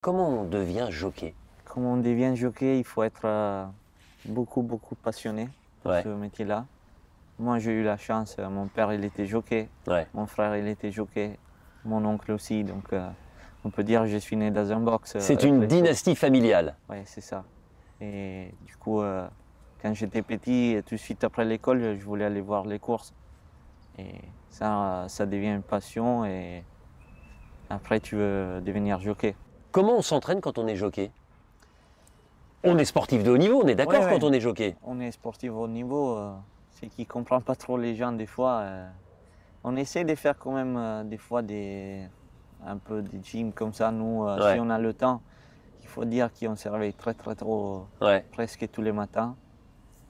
Comment on devient jockey? Comment on devient jockey, il faut être beaucoup passionné pour Ouais, ce métier-là. Moi, j'ai eu la chance, mon père, il était jockey, ouais. mon frère, il était jockey, mon oncle aussi. Donc, on peut dire que je suis né dans un box C'est avec une les chevaux. dynastie familiale. Ouais, c'est ça. Et du coup, quand j'étais petit, tout de suite après l'école, je voulais aller voir les courses. Et ça devient une passion et après, tu veux devenir jockey. Comment on s'entraîne quand on est jockey? On est sportif de haut niveau, on est Ouais, d'accord ouais. quand on est jockey. On est sportif au niveau, c'est qui comprend pas trop les gens des fois. On essaie de faire quand même des fois un peu des gyms comme ça. Nous, si Ouais, on a le temps, il faut dire qu'on se réveille très tôt, ouais. presque tous les matins.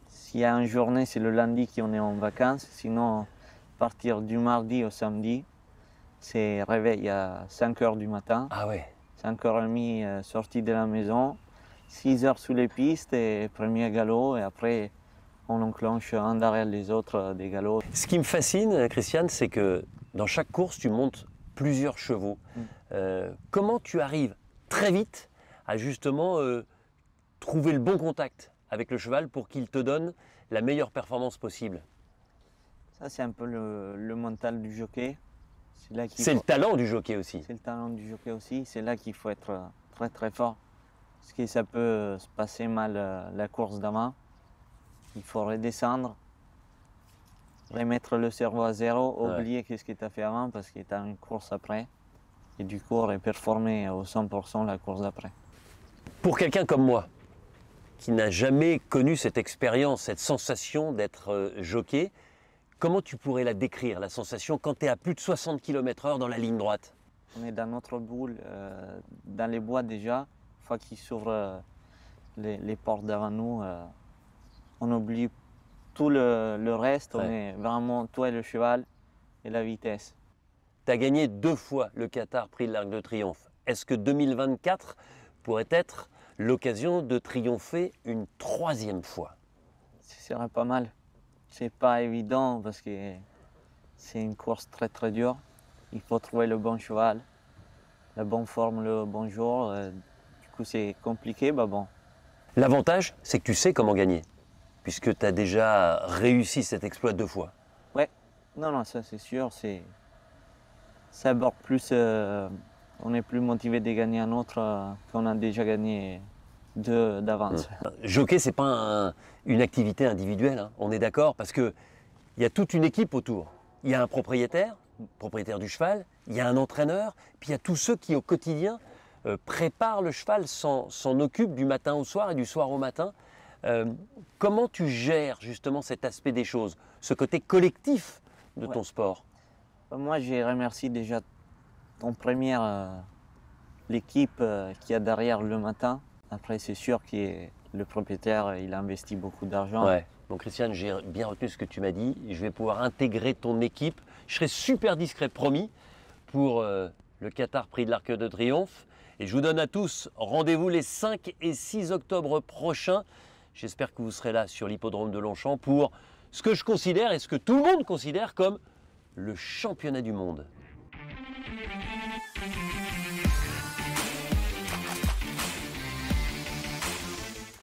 S'il y a une journée, c'est le lundi qu'on est en vacances. Sinon, à partir du mardi au samedi, c'est réveil à 5 heures du matin. Ah ouais. 5h30 sortie de la maison, 6 heures sous les pistes et premier galop. Et après, on enclenche un derrière les autres des galops. Ce qui me fascine, Christiane, c'est que dans chaque course, tu montes plusieurs chevaux. Mm. Comment tu arrives très vite à justement trouver le bon contact avec le cheval pour qu'il te donne la meilleure performance possible? Ça, c'est un peu le mental du jockey. C'est là qu'il C'est le faut, talent du jockey aussi. c'est le talent du jockey aussi. C'est là qu'il faut être très fort. Parce que ça peut se passer mal la course d'avant. Il faut redescendre, remettre le cerveau à zéro, Ouais. oublier ce que tu as fait avant parce que tu as une course après. Et du coup, performer au 100% la course d'après. Pour quelqu'un comme moi, qui n'a jamais connu cette expérience, cette sensation d'être jockey, comment tu pourrais la décrire, la sensation quand tu es à plus de 60 km/h dans la ligne droite? On est dans notre boule, dans les bois déjà. Une fois qu'ils s'ouvrent les portes devant nous, on oublie tout le reste. On Ouais. est vraiment toi et le cheval et la vitesse. Tu as gagné 2 fois le Qatar Prix de l'Arc de Triomphe. Est-ce que 2024 pourrait être l'occasion de triompher une 3e fois? Ce serait pas mal. C'est pas évident parce que c'est une course très dure. Il faut trouver le bon cheval, la bonne forme, le bon jour. Du coup, c'est compliqué. Bah bon, L'avantage, c'est que tu sais comment gagner, puisque tu as déjà réussi cet exploit 2 fois. ouais. Non, ça c'est sûr. Ça aborde plus. On est plus motivé de gagner un autre qu'on a déjà gagné deux d'avance. Jockey, c'est pas une activité individuelle, hein, on est d'accord, parce qu'il y a toute une équipe autour. Il y a un propriétaire du cheval, il y a un entraîneur, puis il y a tous ceux qui au quotidien préparent le cheval, s'en occupent du matin au soir et du soir au matin. Comment tu gères justement cet aspect des choses, ce côté collectif de Ouais. ton sport? Moi, je remercie déjà en première l'équipe qui a derrière le matin. Après, c'est sûr que le propriétaire, il investit beaucoup d'argent. Ouais. Donc Christiane, j'ai bien retenu ce que tu m'as dit. Je vais pouvoir intégrer ton équipe. Je serai super discret, promis, pour le Qatar Prix de l'Arc de Triomphe. Et je vous donne à tous rendez-vous les 5 et 6 octobre prochains. J'espère que vous serez là sur l'hippodrome de Longchamp pour ce que je considère et ce que tout le monde considère comme le championnat du monde.